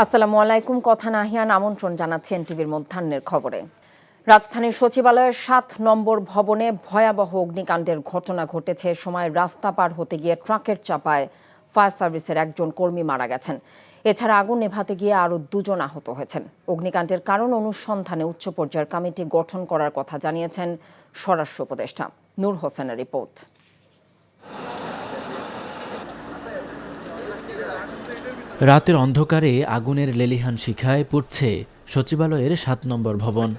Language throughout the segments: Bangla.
আসসালামু আলাইকুম। কথা নাহিয়ান আমন্ত্রণ জানাচ্ছি এনটিভির মধ্যাহ্নের খবরে। রাজধানীর সচিবালয়ের ৭ নম্বর ভবনে ভয়াবহ অগ্নিকাণ্ডের ঘটনা ঘটেছে। সময় রাস্তা পার হতে গিয়ে ট্রাকের চাপায় ফায়ার সার্ভিসের একজন কর্মী মারা গেছেন। এছাড়া আগুন নেভাতে গিয়ে আরও 2 জন আহত হয়েছেন। অগ্নিকাণ্ডের কারণ অনুসন্ধানে উচ্চ পর্যায়ের কমিটি গঠন করার কথা জানিয়েছেন স্বরাষ্ট্র উপদেষ্টা। নূর হোসেনের রিপোর্ট। রাতের অন্ধকারে আগুনের লেলিহান শিখায় পুড়ছে সচিবালয়ের ৭ নম্বর ভবন।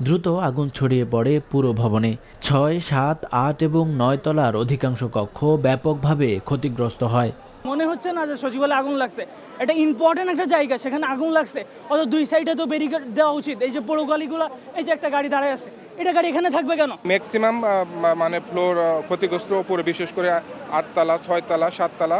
দ্রুত আগুন ছড়িয়ে পড়ে পুরো ভবনে। ৬, ৭, ৮ এবং ৯ তলার অধিকাংশ কক্ষ ব্যাপকভাবে ক্ষতিগ্রস্ত হয়। মনে হচ্ছে না যে সচিবালয়ে আগুন লাগছে, এটা ইম্পর্টেন্ট একটা জায়গা, সেখানে আগুন লাগছে। অত দুই সাইডে তো ব্যারিকেড দেওয়া উচিত। এই যে বড় গাড়িগুলো, এই যে একটা গাড়ি দাঁড়ায় আছে, এটা গাড়ি এখানে থাকবে কেন? ম্যাক্সিমাম মানে ফ্লোর ক্ষতিগ্রস্ত, উপরে বিশেষ করে ৮ তলা, ৬ তলা, ৭ তলা।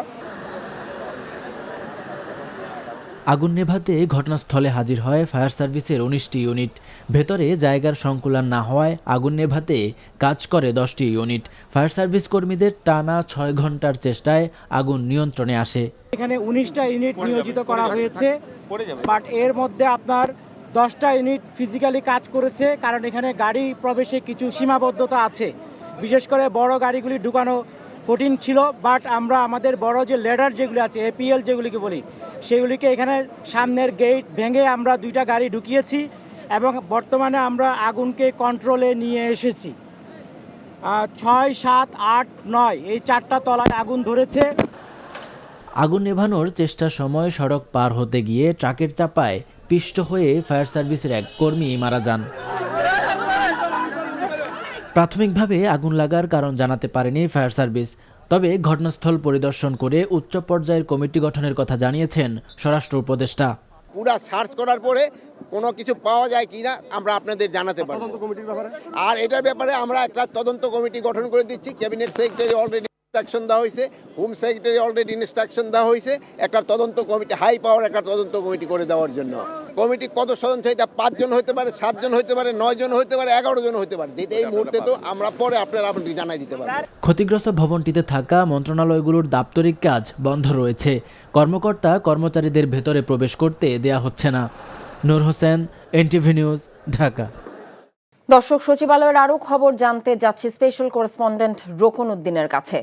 আগুন নেভাতে ঘটনাস্থলে হাজির হয় ফায়ার সার্ভিসের ১৯টি ইউনিট। ভেতরে জায়গার সংকুলান না হওয়ায় আগুন নেভাতে কাজ করে 10টি ইউনিট। ফায়ার সার্ভিস কর্মীদের টানা ৬ ঘন্টার চেষ্টায় আগুন নিয়ন্ত্রণে আসে। এখানে ১৯টা ইউনিট নিয়োজিত করা হয়েছে, বাট এর মধ্যে আপনার 10টা ইউনিট ফিজিক্যালি কাজ করেছে, কারণ এখানে গাড়ি প্রবেশে কিছু সীমাবদ্ধতা আছে। বিশেষ করে বড় গাড়িগুলি ঢুকানো কঠিন ছিল, বাট আমরা আমাদের বড় যে লেডার যেগুলি আছে, এপিএল যেগুলিকে বলি, সেগুলিকে এখানে সামনের গেট ভেঙে আমরা 2টা গাড়ি ঢুকিয়েছি এবং বর্তমানে আমরা আগুনকে কন্ট্রোলে নিয়ে এসেছি। ৬, ৭, ৮, ৯ এই 4টা তলায় আগুন ধরেছে। আগুন নেভানোর চেষ্টার সময় সড়ক পার হতে গিয়ে ট্রাকের চাপায় পিষ্ট হয়ে ফায়ার সার্ভিসের এক কর্মী মারা যান। প্রাথমিকভাবে আগুন লাগার কারণ জানাতে পারেনি ফায়ার সার্ভিস। তবে ঘটনাস্থল পরিদর্শন করে উচ্চ পর্যায়ের কমিটি গঠনের কথা জানিয়েছেন স্বরাষ্ট্র উপদেষ্টা। পুরা সার্চ করার পরে কোনো কিছু পাওয়া যায় কিনা আমরা আপনাদের জানাতে পারব। আর এটার ব্যাপারে আমরা একটা তদন্ত কমিটি গঠন করে দিচ্ছি। ক্যাবিনেট সেক্রেটারি অলরেডি ইনস্ট্রাকশন দেওয়া হয়েছে, হোম সেক্রেটারি অলরেডি ইনস্ট্রাকশন দেওয়া হয়েছে একটা তদন্ত কমিটি, হাই পাওয়ার একটা তদন্ত কমিটি করে দেওয়ার জন্য। কমিটি কত সদস্য হইতে 5 জন হতে পারে, 7 জন হতে পারে, 9 জন হতে পারে, 11 জন হতে পারে। এই মুহূর্তে তো আমরা পরে আপনাদের জানাই দিতে পারবো। ক্ষতিগ্রস্ত ভবনটিতে থাকা মন্ত্রণালয়গুলোর দাপ্তরিক কাজ বন্ধ রয়েছে। কর্মকর্তা কর্মচারীদের ভেতরে প্রবেশ করতে দেয়া হচ্ছে না। নূর হোসেন, এনটিভি নিউজ, ঢাকা। দর্শক, সচিবালয়ের আরও খবর জানতে যাচ্ছি স্পেশাল করেসপন্ডেন্ট রোকন উদ্দিনের কাছে।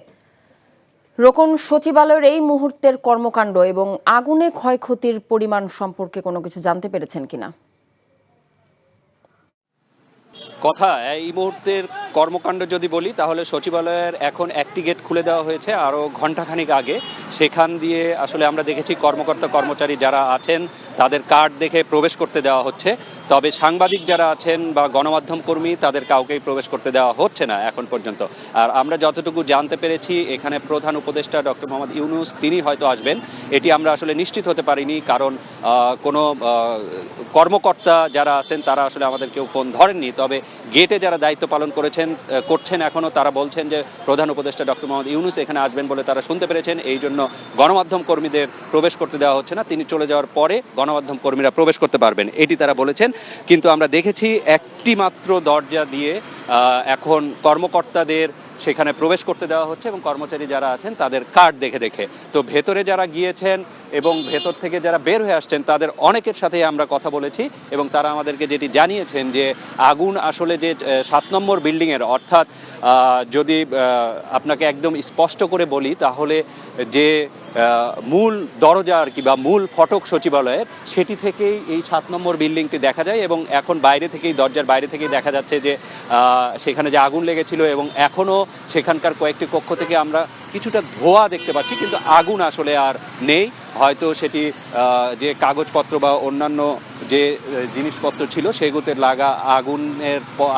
রোকন, সচিবালয়ের এই মুহূর্তের কর্মকাণ্ড এবং আগুনে ক্ষয়ক্ষতির পরিমাণ সম্পর্কে কোনো কিছু জানতে পেরেছেন কিনা? কথা এই মুহূর্তের কর্মকাণ্ড যদি বলি তাহলে সচিবালয়ের এখন একটি গেট খুলে দেওয়া হয়েছে আরও ঘণ্টাখানিক আগে। সেখান দিয়ে আসলে আমরা দেখেছি কর্মকর্তা কর্মচারী যারা আছেন তাদের কার্ড দেখে প্রবেশ করতে দেওয়া হচ্ছে। তবে সাংবাদিক যারা আছেন বা গণমাধ্যম কর্মী তাদের কাউকেই প্রবেশ করতে দেওয়া হচ্ছে না এখন পর্যন্ত। আর আমরা যতটুকু জানতে পেরেছি এখানে প্রধান উপদেষ্টা ডক্টর মোহাম্মদ ইউনূস তিনি হয়তো আসবেন, এটি আমরা আসলে নিশ্চিত হতে পারিনি, কারণ কোনো কর্মকর্তা যারা আছেন তারা আসলে আমাদের কেউ ফোন ধরেননি। তবে গেটে যারা দায়িত্ব পালন করছেন এখনও তারা বলছেন যে প্রধান উপদেষ্টা ডক্টর মোহাম্মদ ইউনূস এখানে আসবেন বলে তারা শুনতে পেরেছেন, এই জন্য গণমাধ্যম কর্মীদের প্রবেশ করতে দেওয়া হচ্ছে না। তিনি চলে যাওয়ার পরে গণমাধ্যম কর্মীরা প্রবেশ করতে পারবেন, এটি তারা বলেছেন। কিন্তু আমরা দেখেছি একটি মাত্র দরজা দিয়ে এখন কর্মকর্তাদের সেখানে প্রবেশ করতে দেওয়া হচ্ছে এবং কর্মচারী যারা আছেন তাদের কার্ড দেখে দেখে। তো ভেতরে যারা গিয়েছেন এবং ভেতর থেকে যারা বের হয়ে আসছেন তাদের অনেকের সাথে আমরা কথা বলেছি এবং তারা আমাদেরকে যেটি জানিয়েছেন যে আগুন আসলে যে 7 নম্বর বিল্ডিংয়ের, অর্থাৎ যদি আপনাকে একদম স্পষ্ট করে বলি তাহলে যে মূল দরজা আর কি বা মূল ফটক সচিবালয়ের, সেটি থেকেই এই 7 নম্বর বিল্ডিংটি দেখা যায় এবং এখন বাইরে থেকেই, দরজার বাইরে থেকেই দেখা যাচ্ছে যে সেখানে যে আগুন লেগেছিল এবং এখনও সেখানকার কয়েকটি কক্ষ থেকে আমরা কিছুটা ধোঁয়া দেখতে পাচ্ছি, কিন্তু আগুন আসলে আর নেই। হয়তো সেটি যে কাগজপত্র বা অন্যান্য যে জিনিসপত্র ছিল সেগুলোতে লাগা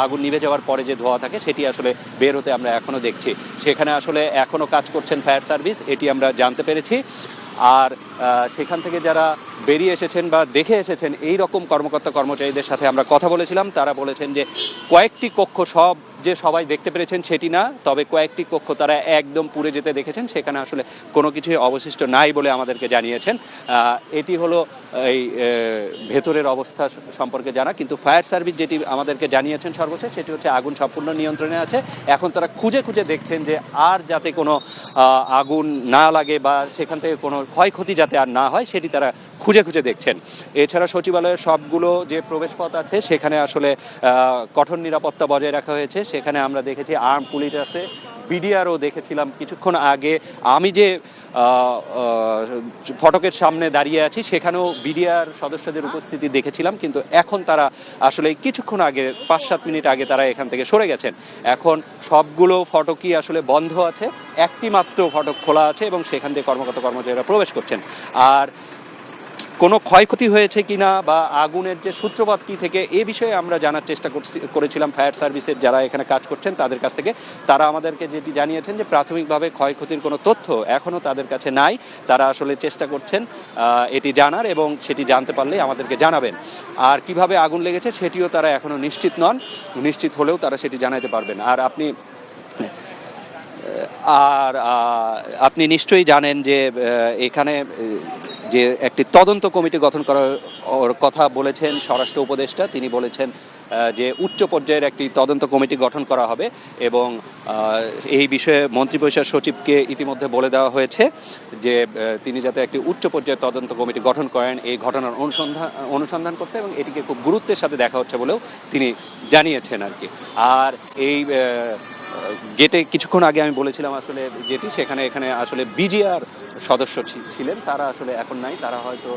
আগুন নিভে যাওয়ার পরে যে ধোঁয়া থাকে সেটি আসলে বের হতে আমরা এখনও দেখছি। সেখানে আসলে এখনও কাজ করছেন ফায়ার সার্ভিস, এটি আমরা জানতে পেরেছি। আর সেখান থেকে যারা বেরিয়ে এসেছেন বা দেখে এসেছেন এই রকম কর্মকর্তা কর্মচারীদের সাথে আমরা কথা বলেছিলাম, তারা বলেছেন যে কয়েকটি কক্ষ, সব যে সবাই দেখতে পেরেছেন সেটি না, তবে কয়েকটি কক্ষ তারা একদম পুড়ে যেতে দেখেছেন, সেখানে আসলে কোনো কিছুই অবশিষ্ট নাই বলে আমাদেরকে জানিয়েছেন। এটি হলো এই ভেতরের অবস্থা সম্পর্কে জানা, কিন্তু ফায়ার সার্ভিস যেটি আমাদেরকে জানিয়েছেন সর্বশেষ সেটি হচ্ছে আগুন সম্পূর্ণ নিয়ন্ত্রণে আছে। এখন তারা খুঁজে খুঁজে দেখছেন যে আর যাতে কোনো আগুন না লাগে বা সেখান থেকে কোনো ক্ষয়ক্ষতি যাতে আর না হয় সেটি তারা খুঁজে খুঁজে দেখছেন। এছাড়া সচিবালয়ের সবগুলো যে প্রবেশপথ আছে সেখানে আসলে কঠোর নিরাপত্তা বজায় রাখা হয়েছে। সেখানে আমরা দেখেছি আর্ম পুলিশ আছে, বিডিআরও দেখেছিলাম কিছুক্ষণ আগে। আমি যে ফটকের সামনে দাঁড়িয়ে আছি সেখানেও বিডিআর সদস্যদের উপস্থিতি দেখেছিলাম, কিন্তু এখন তারা আসলে কিছুক্ষণ আগে 5-7 মিনিট আগে তারা এখান থেকে সরে গেছেন। এখন সবগুলো ফটকই আসলে বন্ধ আছে, একটি মাত্র ফটক খোলা আছে এবং সেখান দিয়ে কর্মচারীরা প্রবেশ করছেন। আর কোনো ক্ষয়ক্ষতি হয়েছে কিনা বা আগুনের যে সূত্রপাত কী থেকে এ বিষয়ে আমরা জানার চেষ্টা করেছিলাম ফায়ার সার্ভিসের যারা এখানে কাজ করছেন তাদের কাছ থেকে। তারা আমাদেরকে যেটি জানিয়েছেন যে প্রাথমিকভাবে ক্ষয়ক্ষতির কোনো তথ্য এখনও তাদের কাছে নাই। তারা আসলে চেষ্টা করছেন এটি জানার এবং সেটি জানতে পারলেই আমাদেরকে জানাবেন। আর কিভাবে আগুন লেগেছে সেটিও তারা এখনও নিশ্চিত নন, নিশ্চিত হলেও তারা সেটি জানাতে পারবেন। আর আপনি নিশ্চয়ই জানেন যে এখানে যে একটি তদন্ত কমিটি গঠন করার কথা বলেছেন স্বরাষ্ট্র উপদেষ্টা। তিনি বলেছেন যে উচ্চ পর্যায়ের একটি তদন্ত কমিটি গঠন করা হবে এবং এই বিষয়ে মন্ত্রিপরিষদ সচিবকে ইতিমধ্যে বলে দেওয়া হয়েছে যে তিনি যাতে একটি উচ্চ পর্যায়ের তদন্ত কমিটি গঠন করেন এই ঘটনার অনুসন্ধান করতে, এবং এটিকে খুব গুরুত্বের সাথে দেখা হচ্ছে বলেও তিনি জানিয়েছেন আর কি। আর এই গেটে কিছুক্ষণ আগে আমি বলেছিলাম আসলে যেটি এখানে আসলে বিজিআর সদস্য ছিলেন, তারা আসলে এখন নাই, তারা হয়তো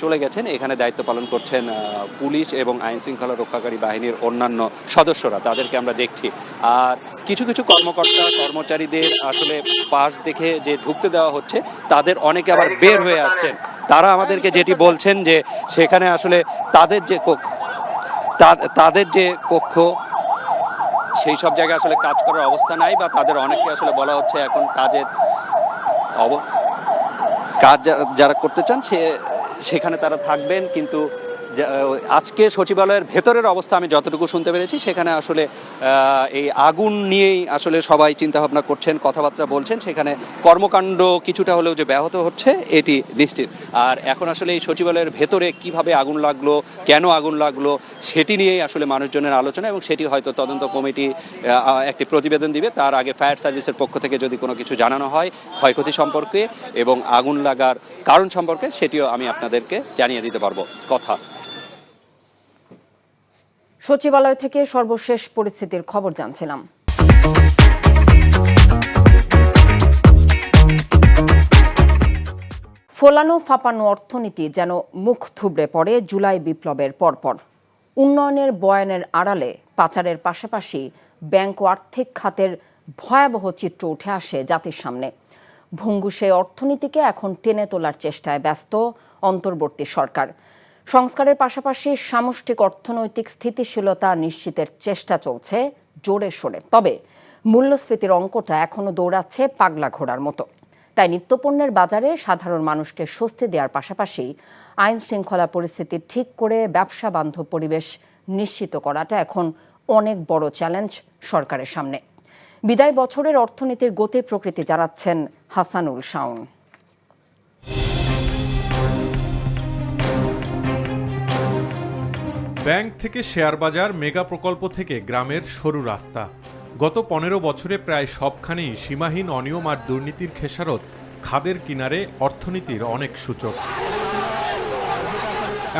চলে গেছেন। এখানে দায়িত্ব পালন করছেন পুলিশ এবং আইন শৃঙ্খলা রক্ষাকারী বাহিনীর অন্যান্য সদস্যরা, তাদেরকে আমরা দেখছি। আর কিছু কিছু কর্মচারীদের আসলে পাশ দেখে যে ঢুকতে দেওয়া হচ্ছে তাদের অনেকে আবার বের হয়ে আসছেন। তারা আমাদেরকে যেটি বলছেন যে সেখানে আসলে তাদের যে কক্ষ সেই সব জায়গায় আসলে কাজ করার অবস্থা নাই, বা তাদের অনেকে আসলে বলা হচ্ছে এখন কাজ যারা করতে চান সেখানে তারা থাকবেন। কিন্তু আজকে সচিবালয়ের ভেতরের অবস্থা আমি যতটুকু শুনতে পেরেছি সেখানে আসলে এই আগুন নিয়েই আসলে সবাই চিন্তাভাবনা করছেন, কথাবার্তা বলছেন। সেখানে কর্মকাণ্ড কিছুটা হলেও যে ব্যাহত হচ্ছে এটি নিশ্চিত। আর এখন আসলে এই সচিবালয়ের ভেতরে কিভাবে আগুন লাগলো, কেন আগুন লাগলো সেটি নিয়েই আসলে মানুষজনের আলোচনা, এবং সেটি হয়তো তদন্ত কমিটি একটি প্রতিবেদন দিবে। তার আগে ফায়ার সার্ভিসের পক্ষ থেকে যদি কোনো কিছু জানানো হয় ক্ষয়ক্ষতি সম্পর্কে এবং আগুন লাগার কারণ সম্পর্কে সেটিও আমি আপনাদেরকে জানিয়ে দিতে পারবো। সচিবালয় থেকে সর্বশেষ পরিস্থিতির খবর জানছিলাম। ফোলানো ফাঁপানো অর্থনীতি যেন মুখ থুবড়ে পড়ে জুলাই বিপ্লবের পরপর। উন্নয়নের বয়ানের আড়ালে পাচারের পাশাপাশি ব্যাংক ও আর্থিক খাতের ভয়াবহ চিত্র উঠে আসে জাতির সামনে। ভঙ্গুর সেই অর্থনীতিকে এখন টেনে তোলার চেষ্টায় ব্যস্ত অন্তর্বর্তী সরকার। সংস্কারের পাশাপাশি সামষ্টিক অর্থনৈতিক স্থিতিশীলতা নিশ্চিতের চেষ্টা চলছে জোরে সোরে। তবে মূল্যস্ফীতির অঙ্কটা এখনো দৌড়াচ্ছে পাগলা ঘোড়ার মতো। তাই নিত্যপণ্যের বাজারে সাধারণ মানুষকে স্বস্তি দেওয়ার পাশাপাশি আইন শৃঙ্খলা পরিস্থিতি ঠিক করে ব্যবসা বান্ধব পরিবেশ নিশ্চিত করাটা এখন অনেক বড় চ্যালেঞ্জ সরকারের সামনে। বিদায় বছরের অর্থনীতির গতি প্রকৃতি জানাচ্ছেন হাসানুল শাওন। ব্যাংক থেকে শেয়ার বাজার, মেগা প্রকল্প থেকে গ্রামের সরু রাস্তা, গত 15 বছরে প্রায় সবখানেই সীমাহীন অনিয়ম আর দুর্নীতির খেসারত খাদের কিনারে অর্থনীতির অনেক সূচক।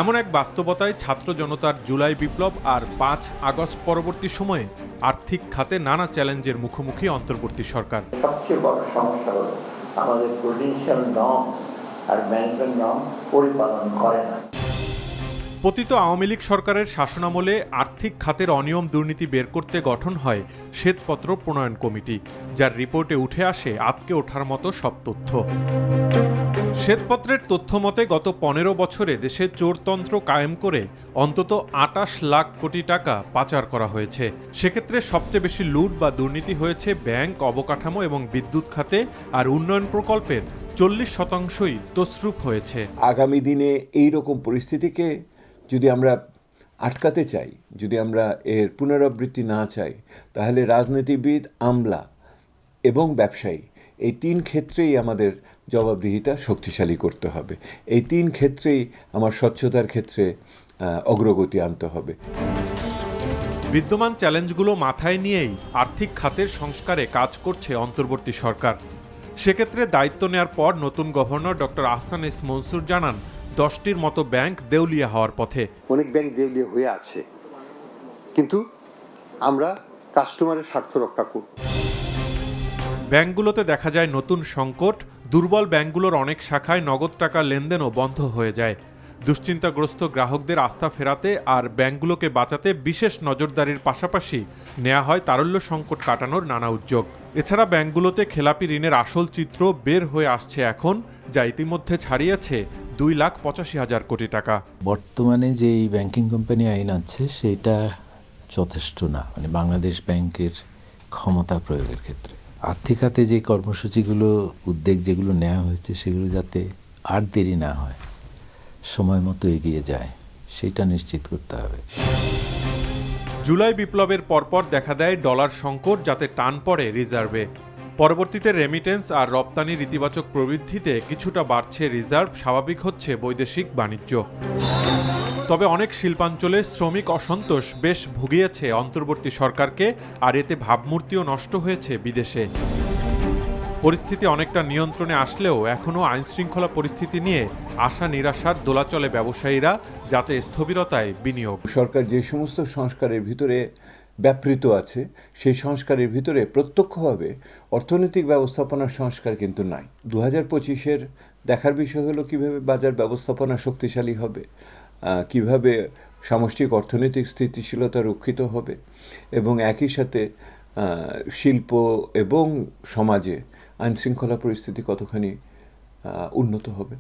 এমন এক বাস্তবতায় ছাত্র জনতার জুলাই বিপ্লব আর 5 আগস্ট পরবর্তী সময়ে আর্থিক খাতে নানা চ্যালেঞ্জের মুখোমুখি অন্তর্বর্তী সরকার। সবচেয়ে বড় সমস্যা হলো আমাদের প্রুডেন্সিয়াল নর্ম আর ম্যানেজমেন্ট নর্ম পরিপালন করে না। পতিত আওয়ামী লীগ সরকারের শাসনামলে আর্থিক খাতের অনিয়ম দুর্নীতি বের করতে গঠন হয় শ্বেতপত্র প্রণয়ন কমিটি, যার রিপোর্টে উঠে আসে আঁতকে ওঠার মতো সব তথ্য। শ্বেতপত্রের তথ্য মতে গত 15 বছরে দেশে চোরতন্ত্র কায়েম করে অন্তত 28 লাখ কোটি টাকা পাচার করা হয়েছে। সেক্ষেত্রে সবচেয়ে বেশি লুট বা দুর্নীতি হয়েছে ব্যাংক, অবকাঠামো এবং বিদ্যুৎ খাতে, আর উন্নয়ন প্রকল্পের 40% তছরূপ হয়েছে। আগামী দিনে এই রকম পরিস্থিতিকে যদি আমরা আটকাতে চাই, যদি আমরা এর পুনরাবৃত্তি না চাই, তাহলে রাজনীতিবিদ, আমলা এবং ব্যবসায়ী এই তিন ক্ষেত্রেই আমাদের জবাবদিহিতা শক্তিশালী করতে হবে। এই তিন ক্ষেত্রেই আমার স্বচ্ছতার ক্ষেত্রে অগ্রগতি আনতে হবে। বিদ্যমান চ্যালেঞ্জগুলো মাথায় নিয়েই আর্থিক খাতের সংস্কারে কাজ করছে অন্তর্বর্তী সরকার। সেক্ষেত্রে দায়িত্ব নেওয়ার পর নতুন governor doctor Ahsan S Mansur জানান 10টির মতো ব্যাংক দেউলিয়া হওয়ার পথে। অনেক ব্যাংক দেউলিয়া হয়ে আছে, কিন্তু আমরা কাস্টমারের স্বার্থ রক্ষা করব। ব্যাংকগুলোতে দেখা যায় নতুন সংকট, দুর্বল ব্যাংকগুলোর অনেক শাখায় নগদ টাকার লেনদেনও বন্ধ হয়ে যায়। দুশ্চিন্তাগ্রস্ত গ্রাহকদের আস্থা ফেরাতে আর ব্যাংকগুলোকে বাঁচাতে বিশেষ নজরদারির পাশাপাশি নেওয়া হয় তারল্য সংকট কাটানোর নানা উদ্যোগ। এছাড়া ব্যাংকগুলোতে খেলাপি ঋণের আসল চিত্র বের হয়ে আসছে এখন, যা ইতিমধ্যে ছাড়িয়েছে 2,85,000 কোটি টাকা। বর্তমানে যে ব্যাংকিং কোম্পানি আইন আছে সেটা যথেষ্ট না, মানে বাংলাদেশ ব্যাংকের ক্ষমতা প্রয়োগের ক্ষেত্রে আর্থিক খাতে যে কর্মসূচিগুলো, উদ্যোগ যেগুলো নেওয়া হয়েছে সেগুলো যাতে আর দেরি না হয়, সময় মতো এগিয়ে যায়, সেটা নিশ্চিত করতে হবে। জুলাই বিপ্লবের পরপর দেখা দেয় ডলার সংকট, যাতে টান পড়ে রিজার্ভে। পরবর্তীতে রেমিটেন্স আর রপ্তানির ইতিবাচক প্রবৃদ্ধিতে কিছুটা বাড়ছে রিজার্ভ, স্বাভাবিক হচ্ছে বৈদেশিক বাণিজ্য। তবে অনেক শিল্পাঞ্চলে শ্রমিক অসন্তোষ বেশ ভুগিয়েছে অন্তর্বর্তী সরকারকে, আর এতে ভাবমূর্তিও নষ্ট হয়েছে বিদেশে। পরিস্থিতি অনেকটা নিয়ন্ত্রণে আসলেও এখনও আইনশৃঙ্খলা পরিস্থিতি নিয়ে আশা নিরাশার দোলাচলে ব্যবসায়ীরা, যাতে স্থবিরতায় বিনিয়োগ। সরকার যে সমস্ত সংস্কারের ভিতরে ব্যাপৃত আছে, সেই সংস্কারের ভিতরে প্রত্যক্ষভাবে অর্থনৈতিক ব্যবস্থাপনার সংস্কার কিন্তু নাই। 2025-এর দেখার বিষয় হলো কিভাবে বাজার ব্যবস্থাপনা শক্তিশালী হবে, কিভাবে সামষ্টিক অর্থনৈতিক স্থিতিশীলতা রক্ষিত হবে, এবং একই সাথে শিল্প এবং সমাজে আইনশৃঙ্খলা পরিস্থিতি কতখানি উন্নত হবে।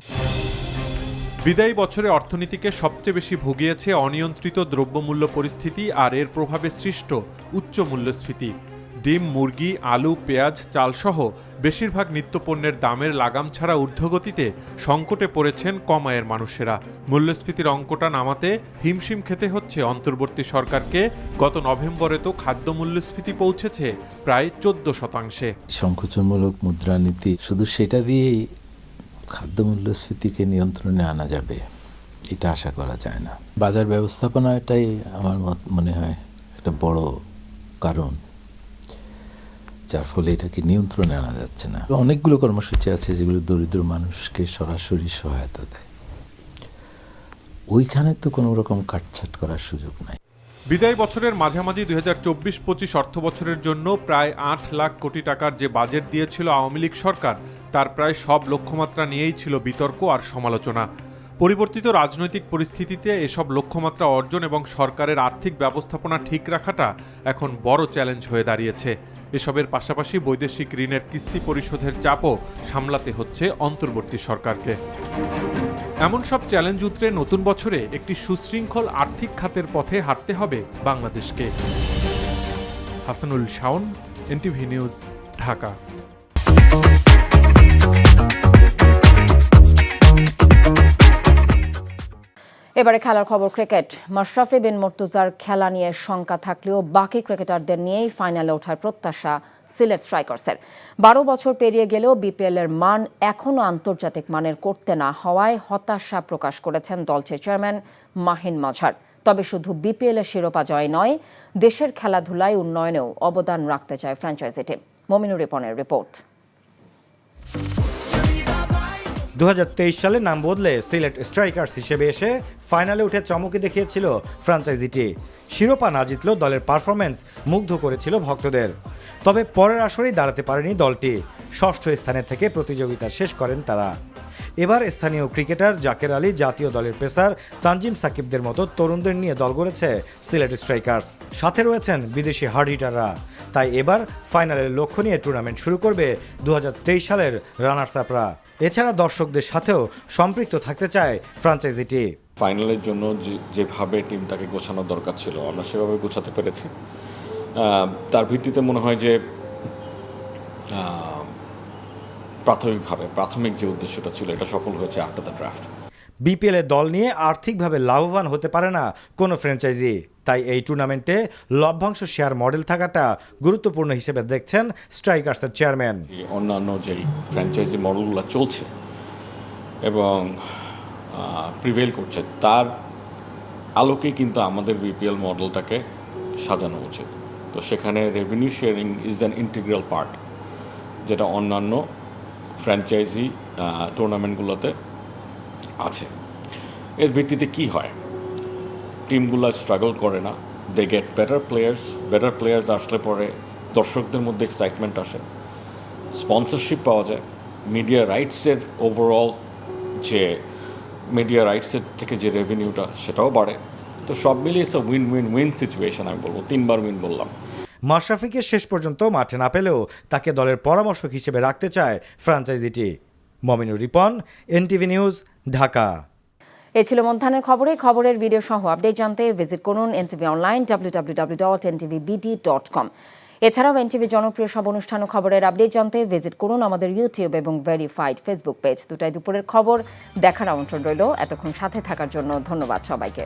বিদায়ী বছরে অর্থনীতিকে সবচেয়ে বেশি ভুগিয়েছে অনিয়ন্ত্রিত দ্রব্যমূল্য পরিস্থিতি আর এর প্রভাবে সৃষ্ট উচ্চ মূল্যস্ফীতি। ডিম, মুরগি, আলু, পেঁয়াজ, চালসহ বেশিরভাগ নিত্যপণ্যের দামের লাগাম ছাড়া ঊর্ধ্বগতিতে সংকটে পড়েছেন কম আয়ের মানুষেরা। মূল্যস্ফীতির অঙ্কটা নামাতে হিমশিম খেতে হচ্ছে অন্তর্বর্তী সরকারকে। গত নভেম্বরে তো খাদ্য মূল্যস্ফীতি পৌঁছেছে প্রায় 14%। সংকোচনমূলক মুদ্রানীতি, শুধু সেটা দিয়েই খাদ্য মূল্যস্ফীতিকে নিয়ন্ত্রণে আনা যাবে এটা আশা করা যায় না। বাজার ব্যবস্থাপনা এটাই আমার মনে হয় একটা বড় কারণ, যার ফলে এটাকে নিয়ন্ত্রণে আনা যাচ্ছে না। অনেকগুলো কর্মসূচি আছে যেগুলো দরিদ্র মানুষকে সরাসরি সহায়তা দেয়, ওইখানে তো কোনো রকম কাটছাট করার সুযোগ নাই। বিদায় বছরের মাঝামাঝি 2024-25 অর্থ বছরের জন্য প্রায় 8 লাখ কোটি টাকার যে বাজেট দিয়েছিল আওয়ামী লীগ সরকার, তার প্রায় সব লক্ষ্যমাত্রা নিয়েই ছিল বিতর্ক আর সমালোচনা। পরিবর্তিত রাজনৈতিক পরিস্থিতিতে এসব লক্ষ্যমাত্রা অর্জন এবং সরকারের আর্থিক ব্যবস্থাপনা ঠিক রাখাটা এখন বড় চ্যালেঞ্জ হয়ে দাঁড়িয়েছে। এসবের পাশাপাশি বৈদেশিক ঋণের কিস্তি পরিশোধের চাপও সামলাতে হচ্ছে অন্তর্বর্তী সরকারকে। এমন সব চ্যালেঞ্জ উতরে নতুন বছরে একটি সুশৃঙ্খল আর্থিক খাতের পথে হাঁটতে হবে বাংলাদেশকে। Hasanul Shaon, NTV news, Dhaka. এবারে খেলার খবর, ক্রিকেট। মাশরাফি বিন মুর্তজার খেলা নিয়ে শঙ্কা থাকলেও বাকি ক্রিকেটারদের নিয়েই ফাইনালে ওঠার প্রত্যাশা সিলেট স্ট্রাইকার্সের। 12 বছর পেরিয়ে গেলেও বিপিএল এর মান এখনও আন্তর্জাতিক মানের করতে না হওয়ায় হতাশা প্রকাশ করেছেন দলটির চেয়ারম্যান মাহিন মাঝার। তবে শুধু বিপিএল এর শিরোপা জয় নয়, দেশের খেলাধুলায় উন্নয়নেও অবদান রাখতে চায় ফ্র্যাঞ্চাইজিটি। মমিনুর রিপনের রিপোর্ট। 2023 সালে নাম বদলে সিলেট স্ট্রাইকার্স হিসেবে এসে ফাইনালে উঠে চমকে দেখিয়েছিল ফ্র্যাঞ্চাইজিটি। শিরোপা না জিতলেও দলের পারফরমেন্স মুগ্ধ করেছিল ভক্তদের। তবে পরের আসরেই দাঁড়াতে পারেনি দলটি। 6ষ্ঠ স্থানে থেকে প্রতিযোগিতা শেষ করেন তারা। এবার স্থানীয় ক্রিকেটার জাকের আলী, জাতীয় দলের পেসার তানজিম সাকিবদের মতো তরুণদের নিয়ে দল গড়েছে সিলেট স্ট্রাইকার্স। সাথে রয়েছেন বিদেশি হার্ড হিটাররা। তাই এবার ফাইনালের লক্ষ্য নিয়ে টুর্নামেন্ট শুরু করবে 2023 সালের রানার্স আপরা। এছাড়া দর্শকদের সাথেও সম্পৃক্ত থাকতে চায় ফ্র্যাঞ্চাইজিটি। ফাইনালের জন্য যেভাবে টিমটাকে গোছানো দরকার ছিল আমরা সেভাবে গোছাতে পেরেছি। তার ভিত্তিতে মনে হয় যে প্রাথমিক যে উদ্দেশ্যটা ছিল এটা সফল হয়েছে আফটার দ্য ড্রাফট। বিপিএলে দল নিয়ে আর্থিকভাবে লাভবান হতে পারে না কোনো ফ্র্যাঞ্চাইজি, তাই এই টুর্নামেন্টে লভ্যাংশ শেয়ার মডেল থাকাটা গুরুত্বপূর্ণ হিসেবে দেখছেন স্ট্রাইকার্সের চেয়ারম্যান। অন্যান্য যেই ফ্র্যাঞ্চাইজি মডেলগুলো চলছে এবং প্রিভেল করছে তার আলোকে কিন্তু আমাদের বিপিএল মডেলটাকে সাজানো উচিত। তো সেখানে revenue sharing is an integral part, যেটা অন্যান্য ফ্র্যাঞ্চাইজি টুর্নামেন্টগুলোতে আছে। এর ভিত্তিতে কি হয়, টিমগুলো স্ট্রাগল করে না, দে গেট বেটার প্লেয়ার্স আসলে পরে দর্শকদের মধ্যে এক্সাইটমেন্ট আসে, স্পন্সরশিপ পাওয়া যায়, মিডিয়া রাইটসের ওভারঅল যে মিডিয়া রাইটসের থেকে যে রেভিনিউটা সেটাও বাড়ে। তো সব মিলিয়ে ইটস উইন সিচুয়েশন, আমি বলবো 3বার উইন বললাম। মাশরাফিকে শেষ পর্যন্ত মাঠে না পেলেও তাকে দলের পরামর্শক হিসেবে রাখতে চায় ফ্র্যাঞ্চাইজিটি। Mominur Ripon, NTV news, Dhaka. এ ছিল মধ্যাহ্নের খবরের ভিডিও সহ আপডেট জানতে ভিজিট করুন এনটিভি অনলাইন www.ntvbd.com। এছাড়াও এনটিভি জনপ্রিয় সব অনুষ্ঠান ও খবরের আপডেট জানতে ভিজিট করুন আমাদের ইউটিউব এবং ভেরিফাইড ফেসবুক পেজ। দুটাই দুপুরের খবর দেখার আমন্ত্রণ রইল। এতক্ষণ সাথে থাকার জন্য ধন্যবাদ সবাইকে।